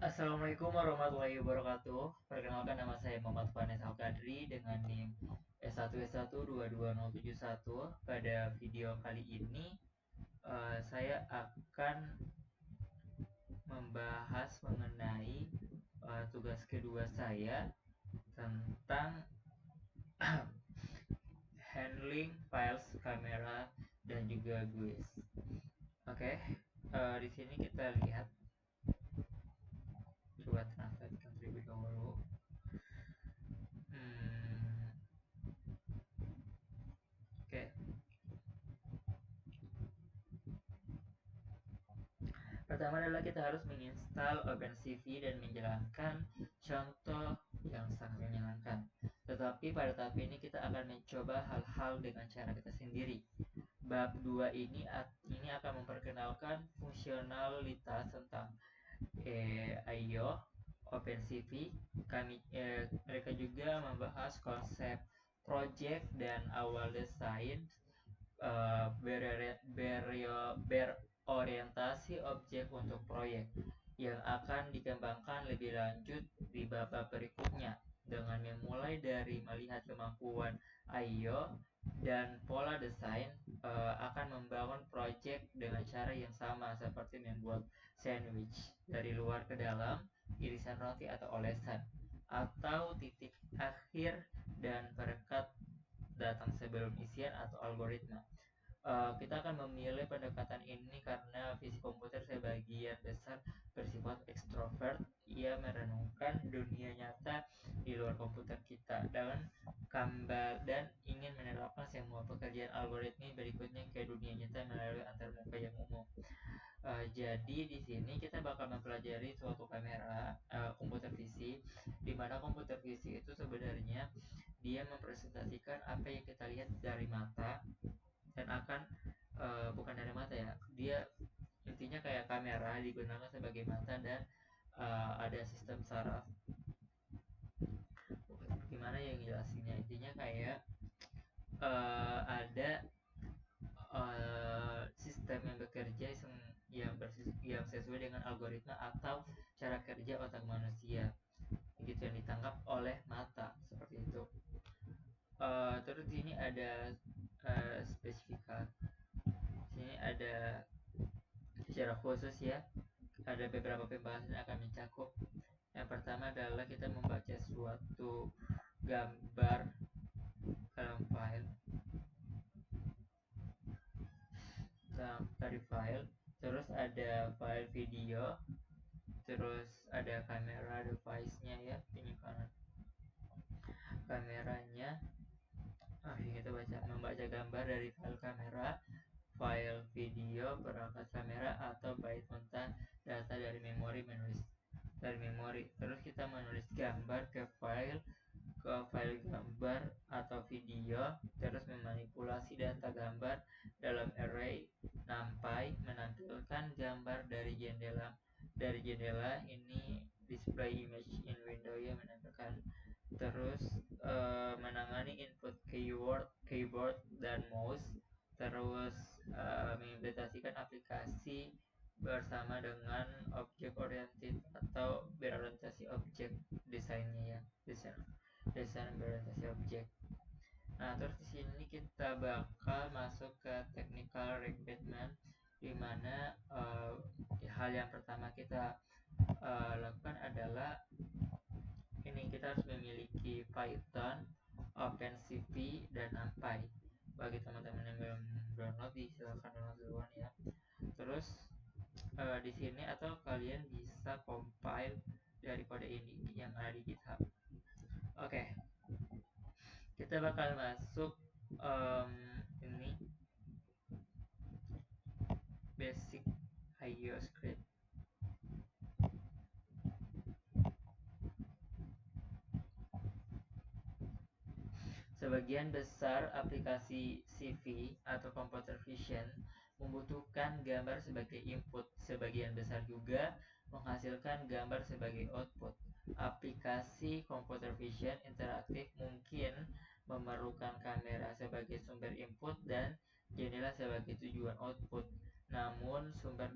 Assalamualaikum warahmatullahi wabarakatuh. Perkenalkan, nama saya Muhammad Fanes Al-Kadri dengan NIM S1S1221071. Pada video kali ini saya akan membahas mengenai tugas kedua saya tentang handling files kamera dan juga GUIS. Oke, di sini kita lihat, coba translatekan terlebih dahulu. Oke. Pertama adalah kita harus menginstal OpenCV dan menjalankan contoh yang sangat menyenangkan. Tetapi pada tahap ini kita akan mencoba hal-hal dengan cara kita sendiri. Bab 2 ini akan memperkenalkan fungsionalitas tentang IO, OpenCV. Mereka juga membahas konsep project dan awal desain, berorientasi objek untuk proyek yang akan dikembangkan lebih lanjut di bab-bab berikutnya, dengan memulai dari melihat kemampuan IO dan pola desain. Akan membangun proyek dengan cara yang sama seperti membuat sandwich dari luar ke dalam, irisan roti atau olesan, atau titik akhir dan perekat datang sebelum isian atau algoritma. Kita akan memilih pendekatan ini karena fisik komputer sebagian besar bersifat ekstrovert. Ia merenungkan dunia nyata di luar komputer kita dan ingin menerapkan semua pekerjaan algoritmi berikutnya ke dunia nyata melalui antarmuka yang umum. Jadi di sini kita bakal mempelajari suatu kamera, komputer visi, di mana komputer visi itu sebenarnya dia mempresentasikan apa yang kita lihat dari mata, dan akan bukan dari mata ya, dia intinya kayak kamera digunakan sebagai mata, dan ada sistem saraf. Gimana yang jelasinnya, intinya kayak ada sistem yang bekerja yang sesuai dengan algoritma atau cara kerja otak manusia, gitu, yang ditangkap oleh mata seperti itu. Terus ini ada spesifikasi. Sini ada secara khusus ya, ada beberapa pembahasan yang akan mencakup. Yang pertama adalah kita membaca suatu gambar dalam file, dari file, terus ada file video, terus ada kamera device-nya ya, penyimpanan kameranya. Kita membaca gambar dari file kamera, file video, perangkat kamera, atau byte mentah data dari memori, terus kita menulis gambar ke file gambar atau video, terus memanipulasi data gambar dalam array sampai menampilkan gambar dari jendela ini, display image in window ya, menampilkan. Terus menangani input keyboard dan mouse, terus mengimplementasikan aplikasi bersama dengan objek oriented atau berorientasi objek desainnya ya, desain berorientasi objek. Nah, terus di sini kita bakal masuk ke technical requirement, di mana hal yang pertama kita lakukan adalah ini, kita harus memiliki Python, OpenCV, dan NumPy. Bagi teman-teman yang belum download, silakan download duluan ya. Terus di sini atau kalian bisa compile dari kode ini yang ada di GitHub. Oke, kita bakal masuk ini basic IO script. Sebagian besar aplikasi CV atau computer vision membutuhkan gambar sebagai input, sebagian besar juga menghasilkan gambar sebagai output. Aplikasi computer vision interaktif mungkin memerlukan kamera sebagai sumber input dan jendela sebagai tujuan output. namun sumber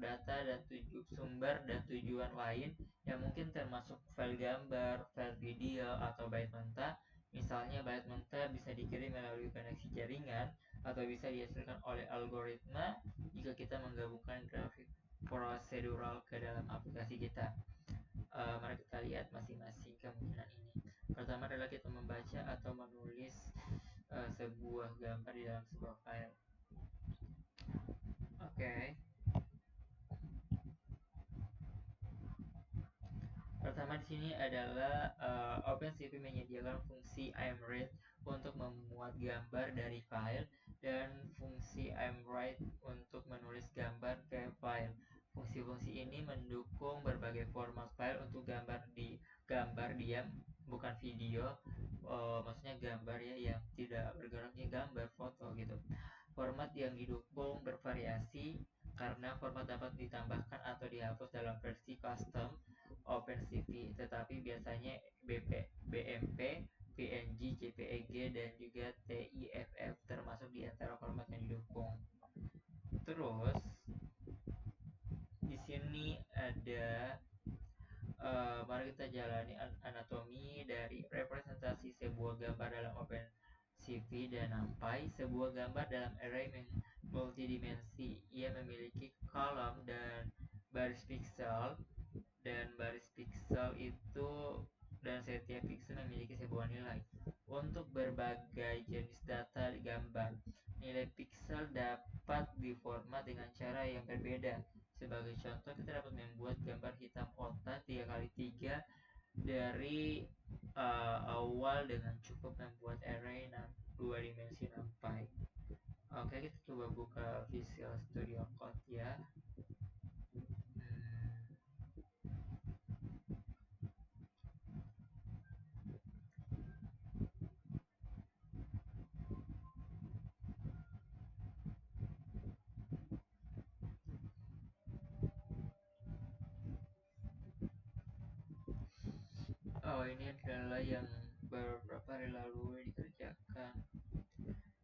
dan tujuan lain yang mungkin termasuk file gambar, file video, atau byte mentah. Misalnya byte mentah bisa dikirim melalui koneksi jaringan atau bisa dihasilkan oleh algoritma jika kita menggabungkan grafik prosedural ke dalam aplikasi kita. Mari kita lihat masing-masing kemungkinan ini. Pertama adalah kita membaca atau menulis sebuah gambar di dalam sebuah file. Oke. Pertama di sini adalah OpenCV menyediakan fungsi ImRead untuk memuat gambar dari file dan fungsi ImWrite untuk menulis gambar ke file. Fungsi-fungsi ini mendukung berbagai format file untuk gambar diam, bukan video. Maksudnya gambar ya yang tidak bergeraknya gambar foto gitu. Format yang didukung bervariasi karena format dapat ditambahkan atau dihapus dalam versi custom OpenCV, tetapi biasanya BMP, PNG, JPEG, dan juga TIFF termasuk di antara format yang didukung. Terus di sini ada mari kita jalani anatomi dari representasi sebuah gambar dalam OpenCV dan NumPy. Sebuah gambar dalam array multidimensi. Ia memiliki kolom dan baris pixel, dan baris pixel itu dan setiap pixel memiliki sebuah nilai. Untuk berbagai jenis data gambar, nilai pixel dapat diformat dengan cara yang berbeda. Sebagai contoh, kita dapat membuat gambar hitam otak 3x3 dari awal dengan cukup membuat array 2 dimensi NumPy. Oke, kita coba buka Visual Studio Code ya. Oh, ini adalah yang beberapa hari lalu dikerjakan.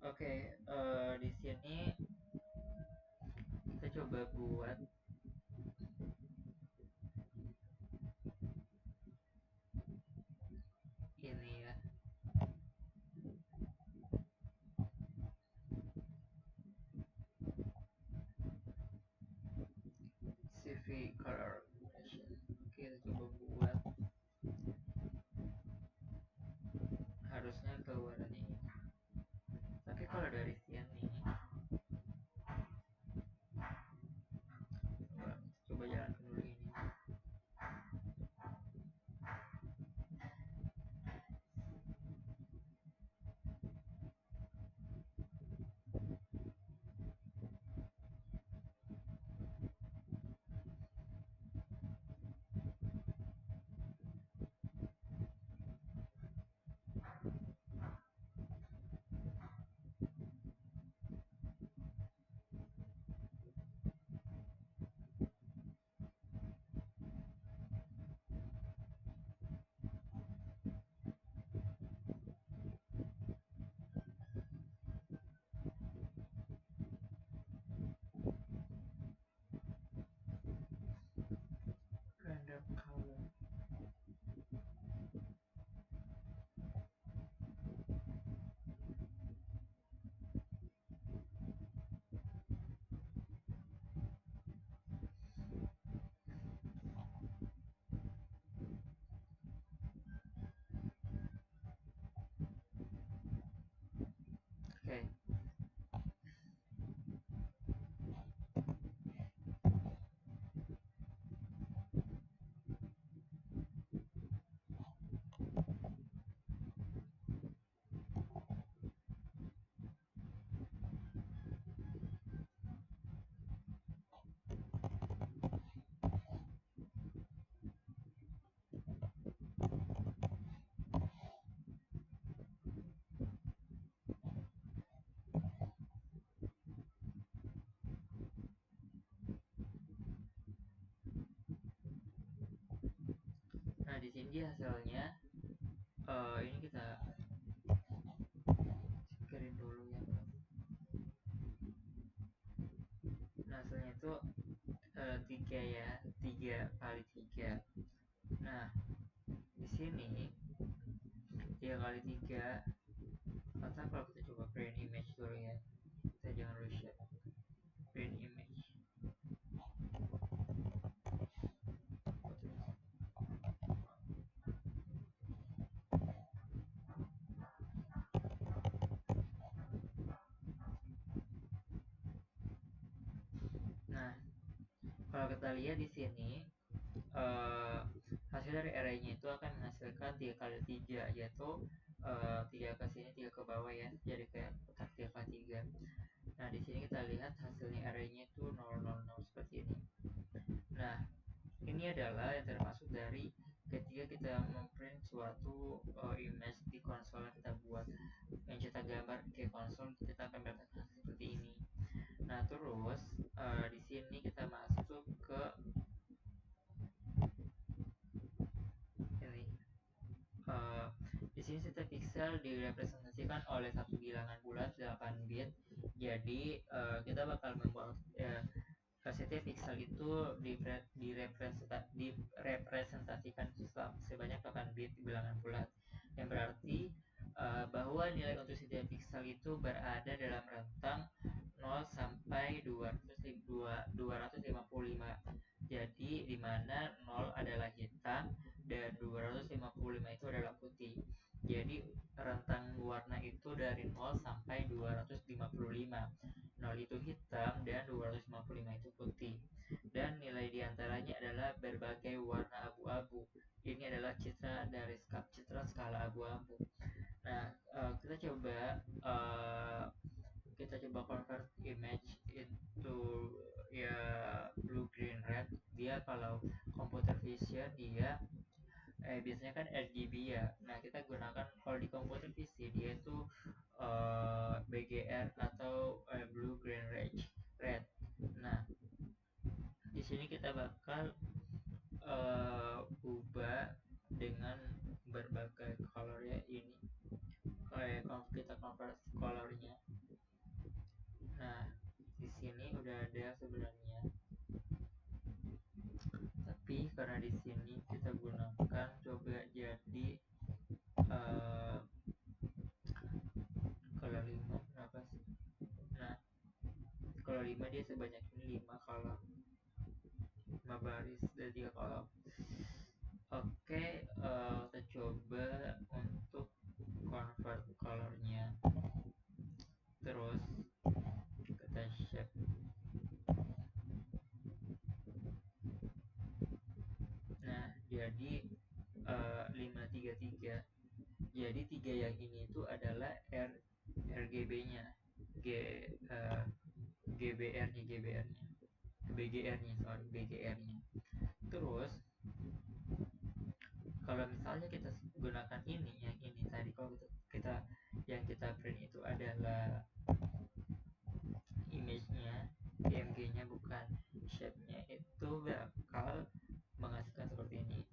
Oke, di sini kita coba buat ini ya. CV color combination. Oke, kita coba buat. Harusnya keluaran ini. Tapi kalau dari sini coba jalankan dulu ini. Render color. Oke. Nah, di sini hasilnya ini kita screen dulu ya. Nah, hasilnya itu 3 ya, 3 kali 3. Nah, di sini 3 kali 3, atau kalau kita coba print image dulu ya, kita jangan dulu share print image. Nah, kalau kita lihat di sini, hasil dari array-nya itu akan menghasilkan 3 kali 3, yaitu 3 ke sini 3 ke bawah ya, jadi kayak kotak 3 kali 3. Nah, di sini kita lihat hasilnya array-nya itu 000 seperti ini. Nah, ini adalah yang termasuk dari ketika kita memprint suatu image di konsol yang kita buat, mencetak gambar ke konsol, kita akan mendapatkan seperti ini. Nah, terus di sini kita masuk ke ini. Di sini setiap pixel direpresentasikan oleh satu bilangan bulat 8 bit. Jadi kita bakal membuat setiap pixel itu direpresentasikan sebanyak 8 bit bilangan bulat, yang berarti bahwa nilai untuk setiap pixel itu berada dalam rentang 0 sampai 255. Jadi di mana 0 adalah hitam dan 255 itu adalah putih. Jadi rentang warna itu dari 0 sampai 255. 0 itu hitam dan 255 itu putih. Dan nilai diantaranya adalah berbagai warna abu-abu. Ini adalah citra skala abu-abu. Nah, kita coba convert image into ya blue green red. Dia kalau computer vision dia biasanya kan RGB ya. Nah, kita gunakan kalau di computer vision dia itu BGR atau blue green red. Nah, di sini kita bakal ubah dengan berbagai color ya ini. Kayak kita convert colornya. Nah, di sini udah ada sebenarnya. Tapi karena di sini kita gunakan coba jadi color 5, kenapa sih? Nah, kalau 5 dia sebanyak ini 5 color, 5 baris dan 3 kolom. Oke, kita coba untuk convert colornya. Terus kita shape. Nah, jadi 533. Jadi 3 yang ini itu adalah RGB-nya, GBR-nya, BGR-nya. Terus kalau misalnya kita gunakan yang ini tadi, kalau kita yang kita print itu adalah image-nya, PNG-nya bukan shape-nya, itu bakal menghasilkan seperti ini.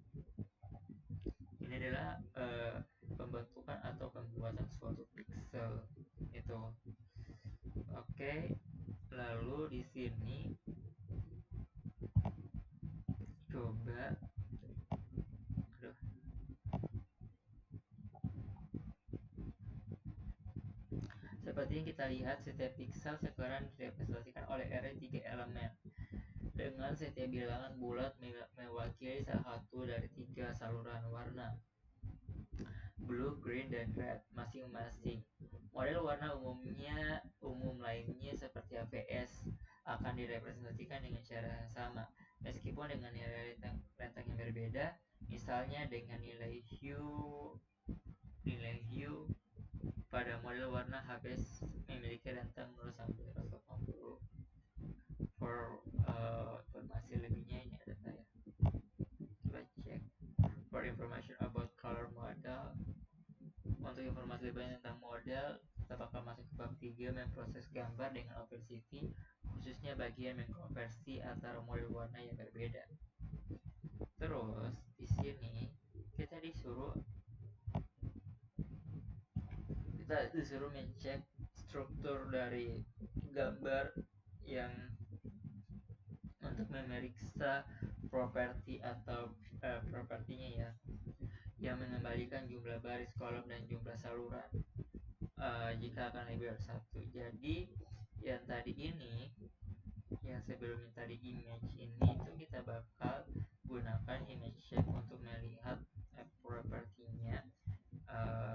Ini adalah pembentukan atau pembuatan suatu pixel itu. Oke, lalu di sini coba, aduh, seperti yang kita lihat, setiap pixel sekarang direpresentasikan oleh array 3 elemen dengan setiap bilangan bulat mewakili salah satu dari 3 saluran warna, blue, green, dan red masing-masing. Model warna umum lainnya seperti AVS akan direpresentasikan dengan cara yang sama, meskipun dengan nilai rentang yang berbeda. Misalnya dengan nilai hue pada model warna HBS memiliki rentang 0 sampai 180. Informasi lebihnya ini ada saya. Coba cek. For information about color model. Untuk informasi lebih banyak tentang model, kita bakal masuk ke bab 3, memproses gambar dengan Opacity, khususnya bagian mengkonversi antara model warna yang berbeda. Terus di sini kita disuruh mencek struktur dari gambar yang untuk memeriksa properti atau propertinya ya, yang mengembalikan jumlah baris, kolom, dan jumlah saluran jika akan lebih dari satu. Jadi yang tadi ini, yang sebelumnya tadi image ini, itu kita bakal gunakan image shape untuk melihat propertinya.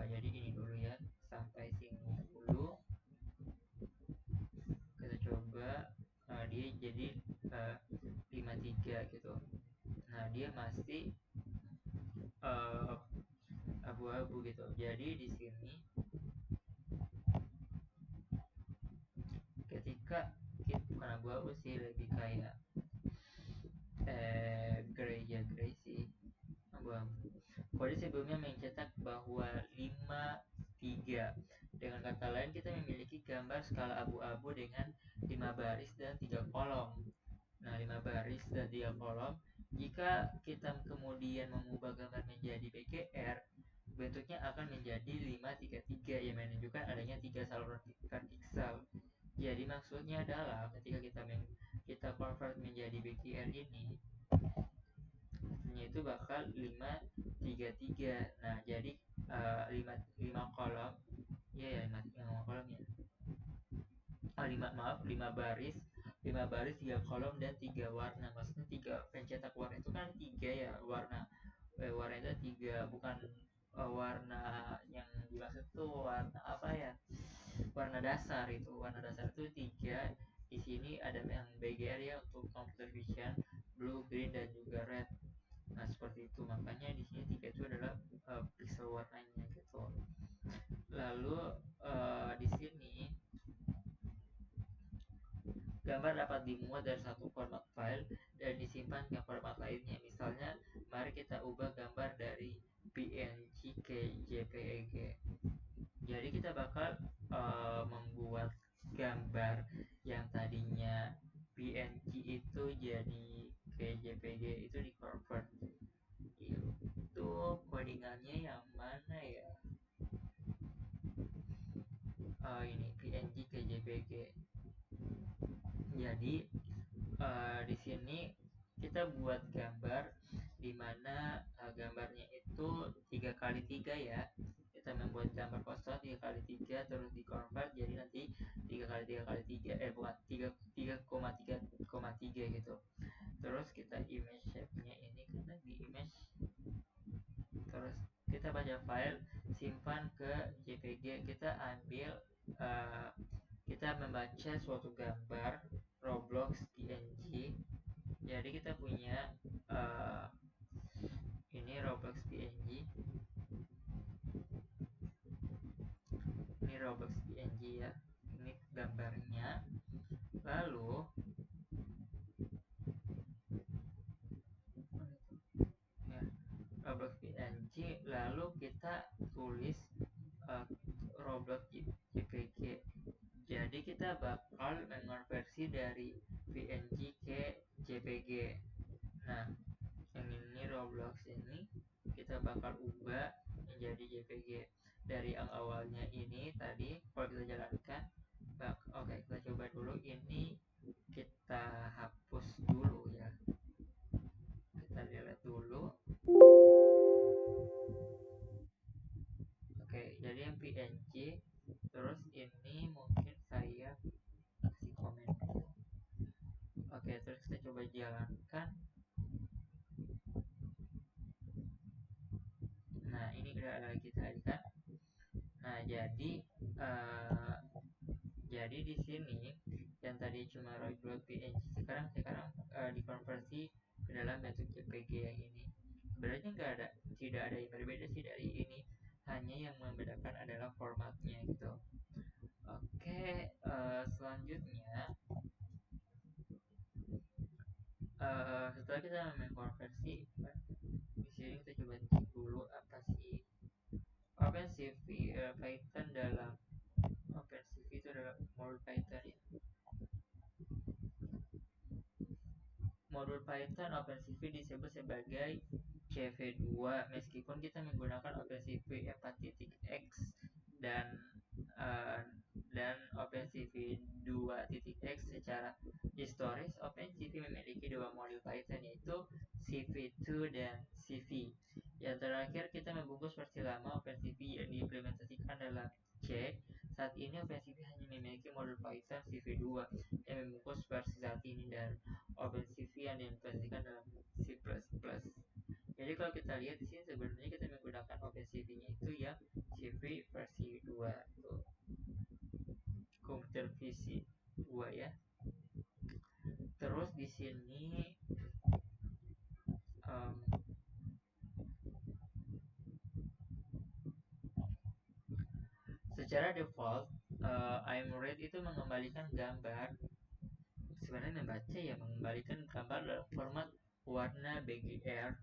Jadi ini dulu ya, sampai sini dulu. Kita coba dia jadi 53 gitu. Nah, dia masih abu-abu gitu. Jadi di sini ketika kita bukan abu-abu sih, lebih kayak grey sih, abu-abu. Kode sebelumnya mencetak bahwa 53. Dengan kata lain, kita memiliki gambar skala abu-abu dengan 5 baris dan 3 kolom. Nah, 5 baris dan 3 kolom. Jika kita kemudian mengubah gambar menjadi BGR, bentuknya akan menjadi 533 yang menunjukkan adanya 3 saluran vertikal. Jadi maksudnya adalah ketika kita convert menjadi BGR ini, itu bakal 533. Nah, jadi 5 kolom. Iya ya, 5 kolom ya. 5 baris, 3 kolom dan 3 warna. Maksudnya 3 pencetak warna itu kan 3 ya, warna itu 3, bukan warna yang dimaksud tuh warna apa ya? Warna dasar itu. Warna dasar itu 3. Di sini ada yang BGR ya, untuk computer vision, blue, green, dan juga red. Nah, seperti itu. Makanya di sini 3 itu adalah pixel warnanya gitu. Lalu di sini gambar dapat dimuat dari satu format file dan disimpan ke format lainnya. Misalnya, mari kita ubah gambar dari PNG ke JPEG. Jadi kita bakal membuat gambar yang tadinya PNG itu jadi ke JPG, itu di convert. Itu codingannya yang mana ya? Ini PNG ke JPG. Jadi di sini kita buat gambar di mana gambarnya itu 3x3 ya. Kita membuat gambar kosong 3x3 terus di convert jadi nanti 3x3x3 bukan 3,3,3 gitu. Terus kita image shape-nya ini kita di image, terus kita baca file, simpan ke JPG. Kita ambil kita membaca suatu gambar Roblox PNG. Jadi kita punya ini Roblox PNG, ini Roblox PNG ya, ini gambarnya. Lalu ya, Roblox PNG, lalu kita tulis Roblox JPG. Jadi kita bakal mengonversi dari PNG ke JPG. Nah, yang ini Roblox ini kita bakal ubah menjadi JPG. Dari yang awalnya ini tadi, kalau kita jalankan, oke, kita coba dulu. Ini kita hapus dulu ya. Kita lihat dulu. Oke, jadi yang PNG, terus ini mungkin saya kasih komen dulu. Oke, terus kita coba jalankan. Nah, ini udah ada lagi tadi kan. Nah, jadi di sini yang tadi cuma Roblox PNG sekarang dikonversi ke dalam bentuk JPG yang ini. Sebenarnya tidak ada yang berbeda sih dari ini, hanya yang membedakan adalah formatnya gitu. Oke, selanjutnya setelah kita mengkonversi, di sini kita coba cek dulu apa sih OpenCV. Python dalam OpenCV itu adalah modul Python ya. Modul Python OpenCV disebut sebagai CV2 meskipun kita menggunakan OpenCV 4.x dan dan OpenCV 2.x. Secara historis, OpenCV memiliki dua modul Python, yaitu CV2 dan CV. Yang terakhir kita membungkus versi lama OpenCV yang diimplementasikan dalam C. Saat ini OpenCV hanya memiliki modul Python CV2 yang membungkus versi saat ini, dan OpenCV yang diimplementasikan dalam C++. Jadi kalau kita lihat di sini sebenarnya kita menggunakan OpenCV-nya itu yang CV versi 2 tuh. Komputer visi 2 ya. Terus di sini secara default iMRead itu mengembalikan gambar, sebenarnya membaca ya, mengembalikan gambar dalam format warna BGR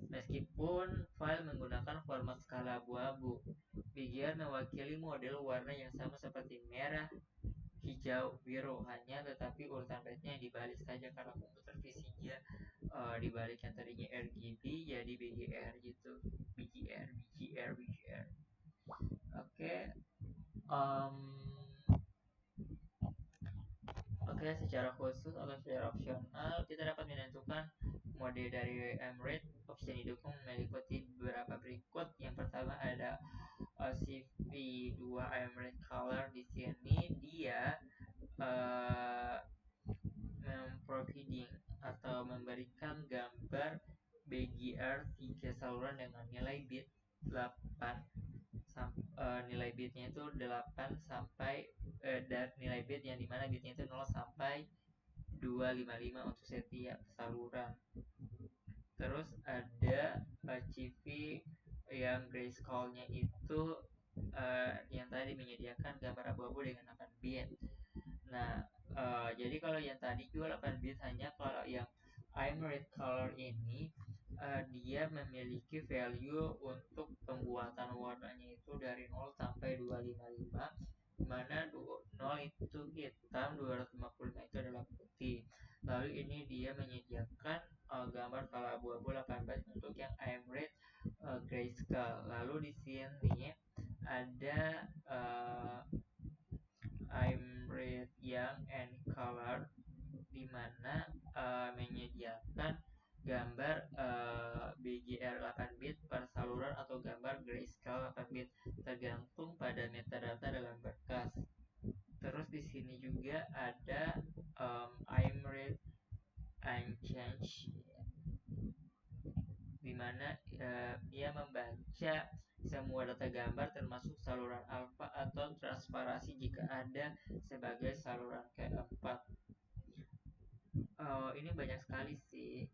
meskipun file menggunakan format skala abu-abu. BGR mewakili model warna yang sama seperti merah, hijau, biru, hanya tetapi urutan byte-nya yang dibalik saja karena komputer visinya dibalik yang tadinya RGB jadi BGR gitu. BGR. Oke. Oke, secara khusus atau secara opsional kita dapat menentukan mode dari MRED. Opsi yang didukung meliputi beberapa berikut. Yang pertama ada CV2 MRED Color. Di sini dia memproviding atau memberikan gambar BGR 3 saluran dengan nilai bit 8 nilai bitnya itu 8 sampai dan nilai bit yang dimana bitnya itu 0 sampai 255 untuk setiap saluran. Terus ada CV yang grayscale-nya itu yang tadi menyediakan gambar abu-abu dengan 8 bit. Nah, jadi kalau yang tadi juga 8 bit, hanya kalau yang iMRead Color ini dia memiliki value untuk pembuatan warnanya itu dari 0 sampai 255, dimana 0 itu hitam, 255 itu adalah putih. Lalu ini dia menyediakan gambar kalau abu-abu 8 bit untuk yang iMRead Grayscale. Lalu di sini ada iMRead yang N-Color, di mana menyediakan gambar BGR 8 bit per saluran atau gambar grayscale 8 bit tergantung pada metadata dalam berkas. Terus di sini juga ada iMRead Unchange, di mana dia membaca semua data gambar termasuk saluran alfa atau transparasi jika ada sebagai saluran keempat. Ini banyak sekali sih,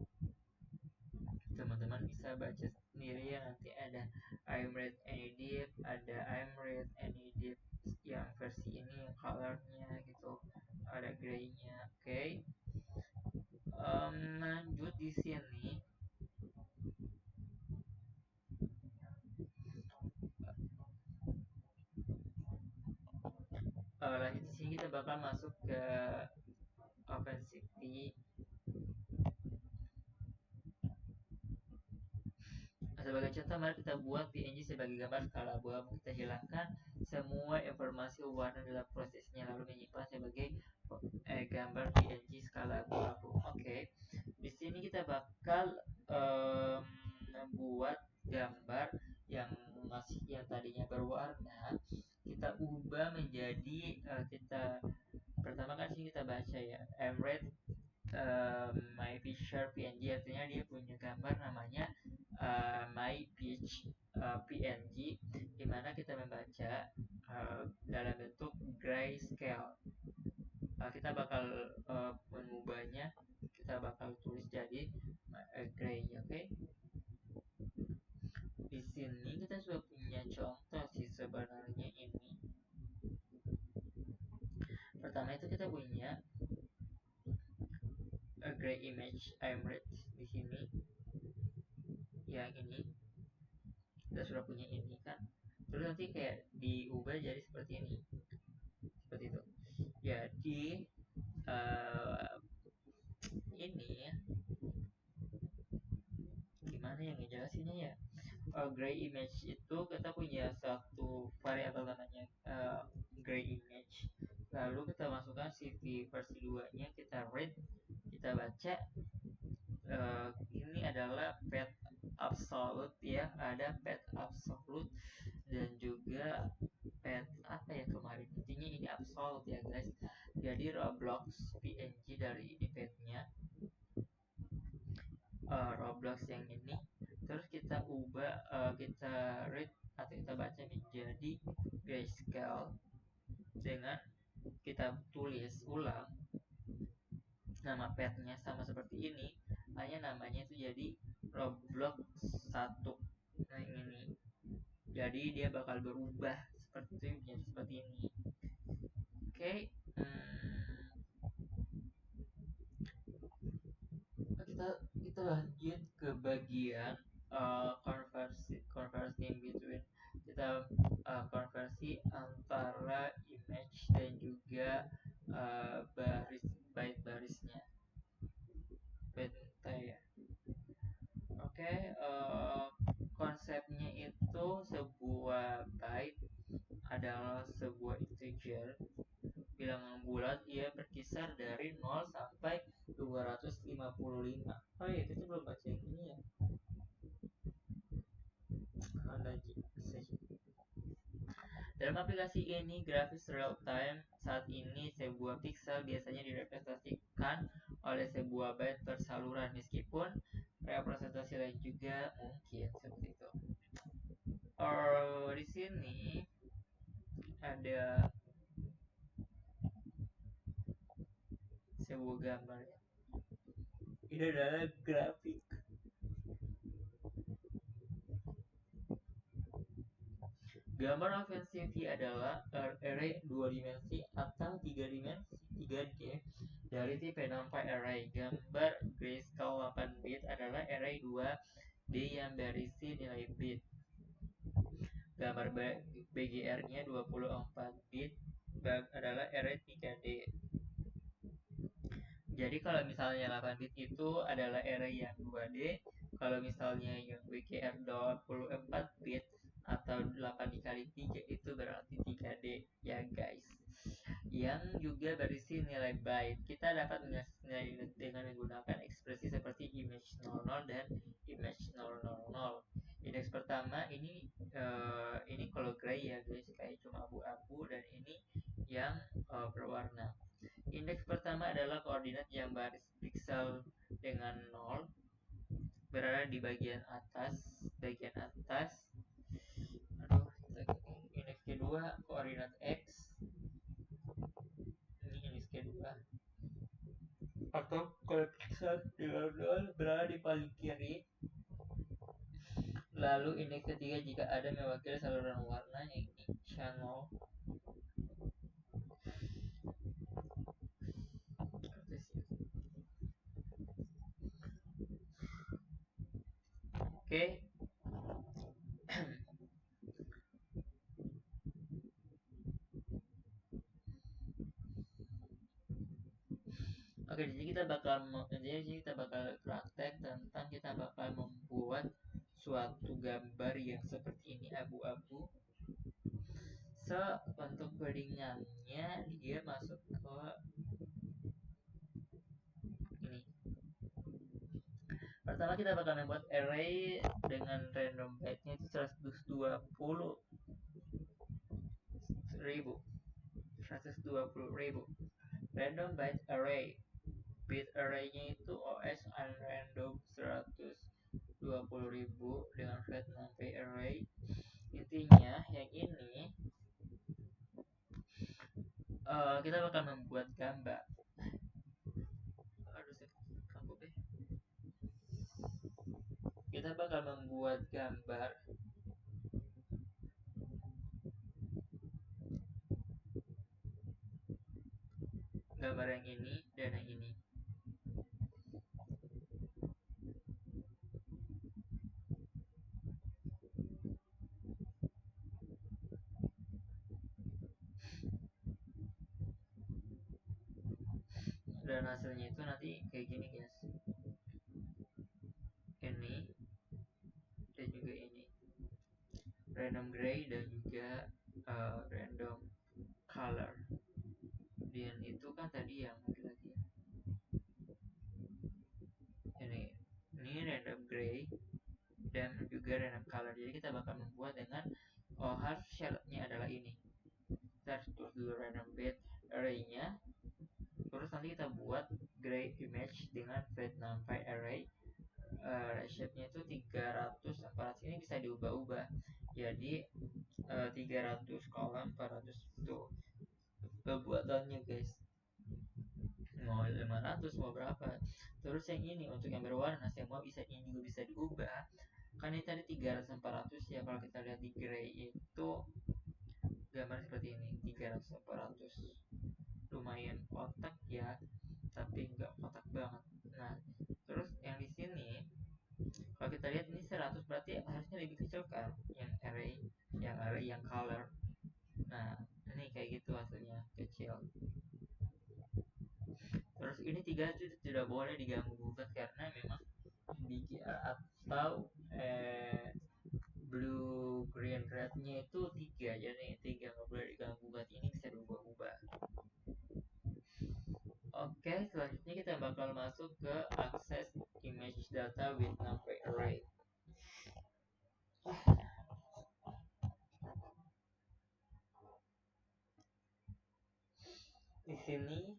teman-teman bisa baca sendiri ya. Nanti ada iMRead NEDIF, ada iMRead NEDIF yang versi ini yang colornya gitu, ada graynya. Oke. Lanjut di sini lanjut di sini kita bakal masuk ke OpenCV. Sebagai contoh, mari kita buat PNG sebagai gambar skala abu-abu. Kita hilangkan semua informasi warna dalam prosesnya, lalu menyimpan sebagai gambar PNG skala abu-abu. Oke. Di sini kita bakal membuat gambar yang tadinya berwarna, kita ubah menjadi kita pertama kan sini kita baca ya, MRED my picture PNG, artinya dia punya gambar namanya my pitch PNG, dimana kita membaca dalam bentuk grayscale. Kita bakal mengubahnya, kita bakal tulis jadi gray. Oke. Di sini kita sudah punya contoh sih sebenarnya ini. Pertama itu kita punya gray image iMRead di sini. Yang ini kita sudah punya ini kan. Terus nanti kayak diubah jadi seperti ini. Seperti itu. Jadi ini ya, gimana yang ngejelasinnya ya, gray image itu kita punya satu variabel namanya gray image, lalu kita masukkan CV versi 2 nya, kita read, kita baca. Ini adalah path absolute ya, ada path absolute dan juga path apa ya kemarin, intinya ini absolute ya guys. Jadi Roblox PNG dari ini pathnya, Roblox yang ini, terus kita ubah, kita read atau kita baca menjadi grayscale dengan kita tulis ulang nama petnya sama seperti ini, hanya namanya itu jadi Roblox 1. Nah ini jadi dia bakal berubah seperti itu menjadi seperti ini. Oke, kita lanjut ke bagian conversi between, kita konversi antara image dan juga baris barisnya ya. Oke, konsepnya itu sebuah byte adalah sebuah integer bilangan bulat, ia berkisar dari 0 sampai 255. Oh iya, kita belum baca yang ini ya. Dalam aplikasi ini, grafis real time saat ini sebuah pixel biasanya direpresentasikan oleh sebuah byte per saluran, meskipun representasi lain juga mungkin seperti itu. Di sini ada sebuah gambar ya. Ini adalah grafik. Gambar ofensif adalah array 2 dimensi atau 3 dimensi 3D dari tipe NumPy array. Gambar grayscale 8 bit adalah array 2D yang berisi nilai bit. Gambar BGR-nya 24 bit adalah array 3D. Jadi kalau misalnya 8 bit itu adalah array yang 2D, kalau misalnya yang WKR 24 bit atau 8 dikali 3 itu berarti 3D ya guys. Yang juga berisi nilai byte. Kita dapat menilai dengan menggunakan ekspresi seperti image 00 dan image 000. Indeks pertama ini kalau gray ya guys, kayak cuma abu-abu, dan ini yang berwarna. Indeks pertama adalah koordinat yang baris pixel dengan 0 berada di bagian atas. Indeks kedua koordinat x, ini indeks kedua, atau kalau pixel dengan 0 berada di paling kiri. Lalu indeks ketiga jika ada mewakili saluran warna, yang ini channel. Oke. Oke, jadi kita bakal praktek tentang, kita bakal membuat suatu gambar yang seperti ini, abu-abu. Untuk codingannya dia masuk ke ini. Pertama kita bakal membuat array dengan random byte-nya itu 120.000. Random byte array. Bit array-nya itu OS unrandom 120.000 dengan flat numpy array. Intinya yang ini kita bakal membuat gambar. Kita bakal membuat gambar yang ini dan yang ini. Dan hasilnya itu nanti kayak gini guys, ini dan juga ini. random gray dan juga random color. Dan itu kan tadi yang lagi ini random gray dan juga random color. Jadi kita bakal membuat dengan harus syaratnya adalah ini. Kita harus tulis dulu random bit array-nya, terus nanti kita buat gray image dengan fat numpy array. Shape-nya itu 300 400, ini bisa diubah-ubah jadi 300 kolom 400 itu pembuatannya guys, mau 500 mau berapa. Terus yang ini untuk yang berwarna semua bisa, ini juga bisa diubah kan. Ini tadi 300 400 ya. Kalau kita lihat di gray itu gambar seperti ini 300 400, lumayan kotak ya tapi nggak kotak banget. Nah terus yang di sini kalau kita lihat ini 100 berarti harusnya lebih kecil kan yang array yang color. Nah ini kayak gitu hasilnya kecil. Terus ini 3 itu tidak boleh diganggu gugat karena memang BGR atau blue green red-nya itu 3, jadi 3 nggak boleh diganggu gugat, ini bisa diubah-ubah. Oke, selanjutnya kita bakal masuk ke access image data with numpy array. Di sini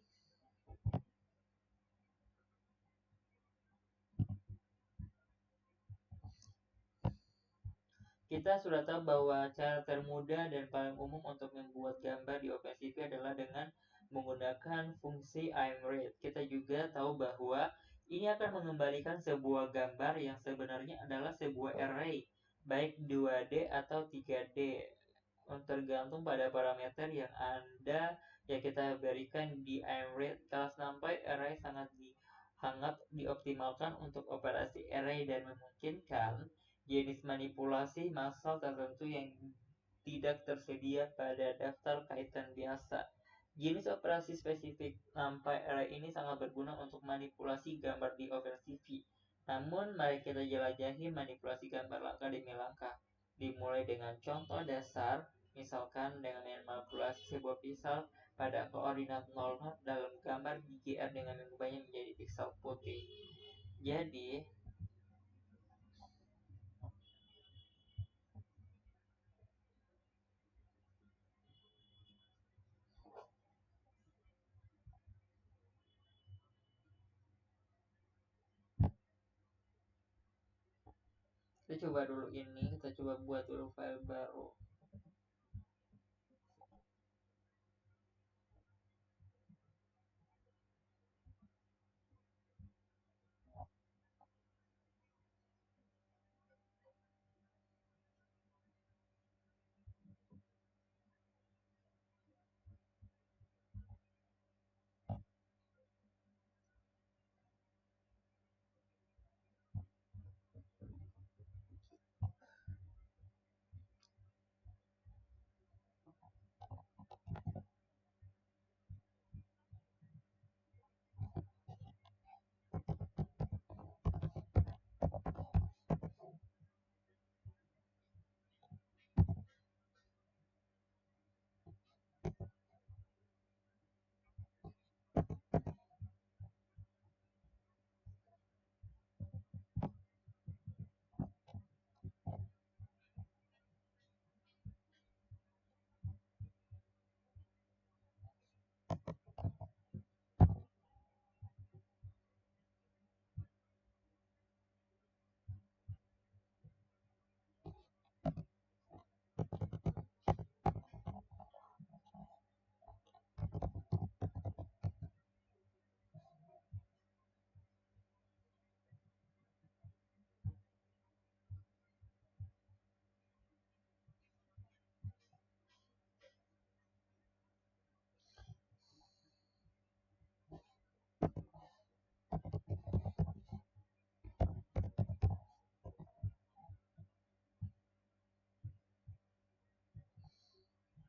kita sudah tahu bahwa cara termudah dan paling umum untuk membuat gambar di OpenCV adalah dengan menggunakan fungsi imread. Kita juga tahu bahwa ini akan mengembalikan sebuah gambar yang sebenarnya adalah sebuah array, baik 2D atau 3D, tergantung pada parameter yang kita berikan di imread. Kelas NumPy array sangat dioptimalkan untuk operasi array dan memungkinkan jenis manipulasi massal tertentu yang tidak tersedia pada daftar kaitan biasa. Jenis operasi spesifik NumPy array ini sangat berguna untuk manipulasi gambar di OpenCV. Namun, mari kita jelajahi manipulasi gambar langkah demi langkah. Dimulai dengan contoh dasar, misalkan dengan manipulasi sebuah piksel pada koordinat 00 dalam gambar BGR dengan mengubahnya menjadi piksel putih. Jadi, kita coba dulu ini, kita coba buat dulu file baru.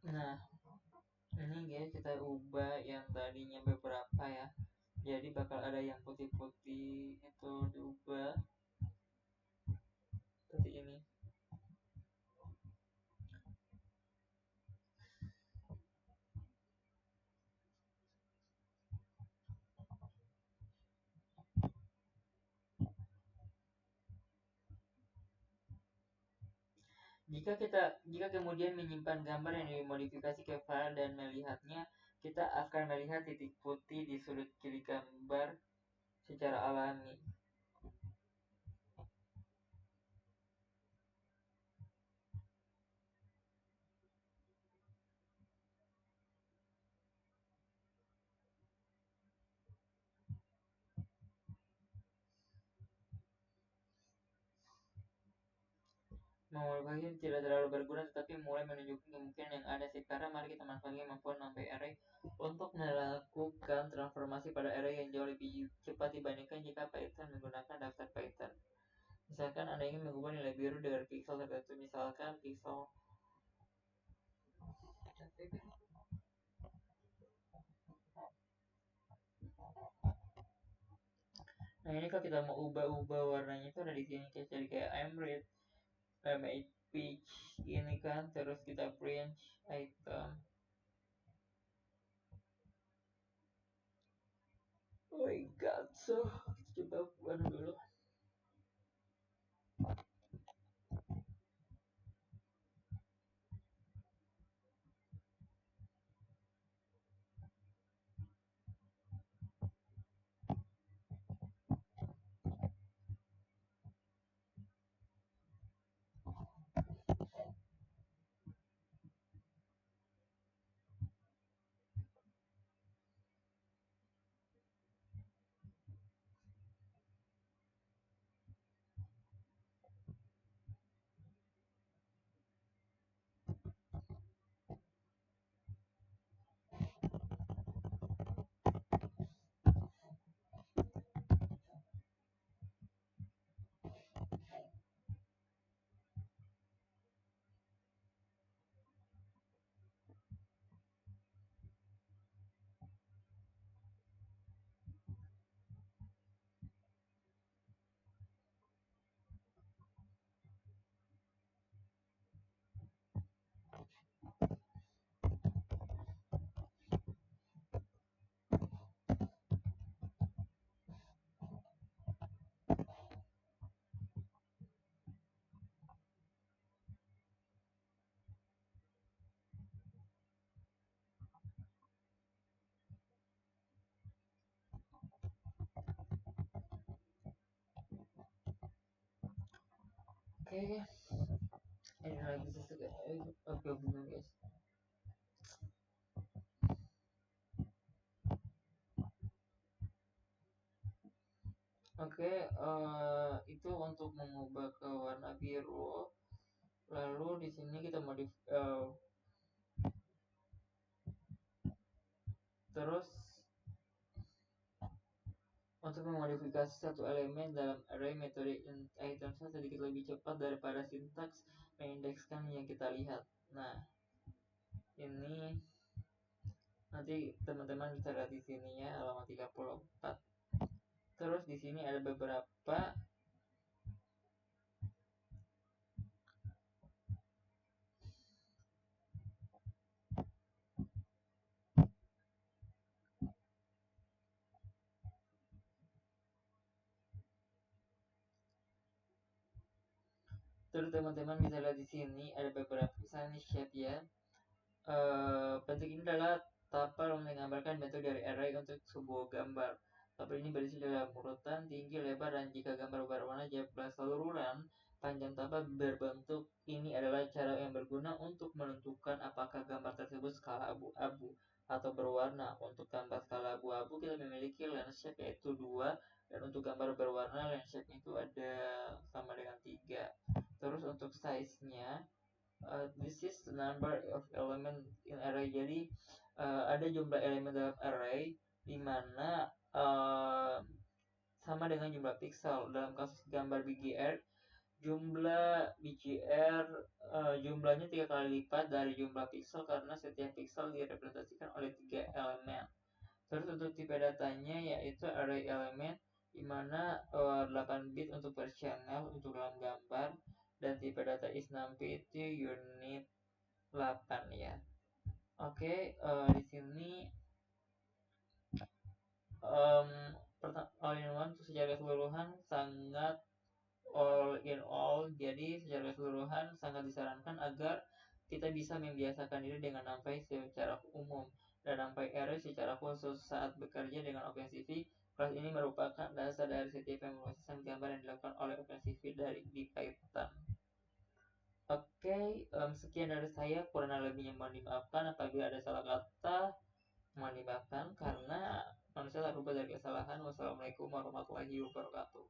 Nah, ini guys kita ubah yang tadinya beberapa ya. Jadi bakal ada yang putih-putih itu diubah seperti ini. Jika kemudian menyimpan gambar yang dimodifikasi ke file dan melihatnya, kita akan melihat titik putih di sudut kiri gambar secara alami. Mengubahnya tidak terlalu berguna, tetapi mulai menunjukkan kemungkinan yang ada. Sekarang mari kita manfaatkan kemampuan NumPy Array untuk melakukan transformasi pada array yang jauh lebih cepat dibandingkan jika Python menggunakan daftar Python. Misalkan Anda ingin mengubah nilai biru dari pixel tertentu, misalkan pixel. Nah, ini kalau kita mau ubah-ubah warnanya itu ada di sini, jadi kayak I'm red, I'm peach ini kan, terus kita print item. Oh my god, so coba buat dulu. Oke, ini lagi sesuatu. Oke, belum guys. Oke, itu untuk mengubah ke warna biru. Lalu di sini kita terus untuk memodifikasi satu elemen dalam array, metode item sedikit lebih cepat daripada sintaks mengindekskan yang kita lihat. Nah, ini nanti teman-teman bisa lihat di sini ya, halaman 34. Terus di sini ada beberapa terus teman-teman bisa lihat di sini ada beberapa misalnya shape ya. Bentuk ini adalah tapel menggambarkan bentuk dari array untuk sebuah gambar. Tapel ini berisi dalam urutan tinggi, lebar, dan jika gambar berwarna jumlah saluran panjang tapel berbentuk ini adalah cara yang berguna untuk menentukan apakah gambar tersebut skala abu-abu atau berwarna. Untuk gambar skala abu-abu kita memiliki lens shape yaitu 2, dan untuk gambar berwarna lens shape itu ada sama dengan 3. Terus untuk size-nya, this is the number of element in array. Jadi ada jumlah elemen dalam array di mana sama dengan jumlah pixel. Dalam kasus gambar BGR, jumlah BGR jumlahnya 3 kali lipat dari jumlah pixel karena setiap pixel direpresentasikan oleh 3 elemen. Terus untuk tipe datanya yaitu array element, di mana 8 bit untuk per channel untuk dalam gambar, dan tipe data is numpy itu unit 8 ya. Oke, di sini all in one secara keseluruhan sangat all in all, jadi secara keseluruhan sangat sangat disarankan agar kita bisa membiasakan diri dengan NumPy secara umum dan NumPy R secara khusus saat bekerja dengan OpenCV. Kelas ini merupakan dasar dari setiap pemrosesan gambar yang dilakukan oleh OpenCV di Python. Oke, sekian dari saya. Kurang lebihnya mohon dimaafkan apabila ada salah kata. Mohon dimaafkan karena manusia tak luput dari kesalahan. Wassalamualaikum warahmatullahi wabarakatuh.